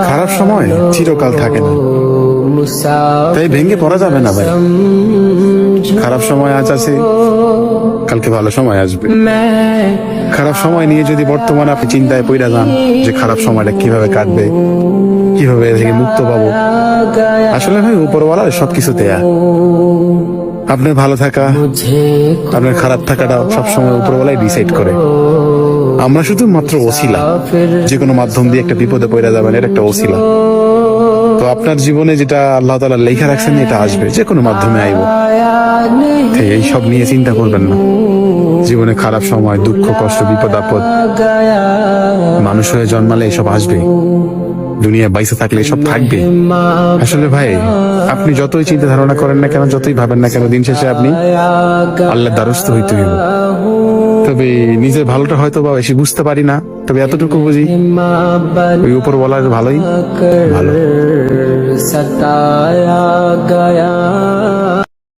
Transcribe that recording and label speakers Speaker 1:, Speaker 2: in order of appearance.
Speaker 1: খারাপ সময় চিরকাল থাকে না, তাই ভেঙে পড়া যাবে না ভাই। খারাপ সময় আজ আছে, কালকে ভালো সময় আসবে। খারাপ সময় নিয়ে যদি বর্তমানে আপনি চিন্তায় পড়ে যান যে খারাপ সময়টা কিভাবে কাটবে, কিভাবে এ থেকে মুক্ত পাবো, আসলে ভাই উপরওয়ালা সবকিছু দেয়া। আপনার ভালো থাকা, আপনার খারাপ থাকাটা সবসময় উপরওয়ালাই ডিসাইড করে। আমরা শুধু মাত্র ওসিলা, যে কোনো মাধ্যম দিয়ে একটা বিপদে পড়ে যাবেন, এটা একটা ওসিলা। তো আপনার জীবনে যেটা আল্লাহ তাআলা লেখা রাখছেন এটা আসবে, যে কোনো মাধ্যমে আইব। এই সব নিয়ে চিন্তা করবেন না। জীবনে খারাপ সময়, দুঃখ, কষ্ট, বিপদ আপদ, মানুষ হয়ে জন্মালে এসব আসবে, দুনিয়ায় বাইসে থাকলে এসব থাকবে। আসলে ভাই, আপনি যতই চিন্তা ধারণা করেন না কেন, যতই ভাবেন না কেন, দিন শেষে আপনি আল্লাহর দ্বারস্থ হইতে হইব। তবে নিজের ভালোটা হয়তো বা বেশি বুঝতে পারি না, তবে এতটুকু বুঝি ওই উপর বলার ভালোই ভালো।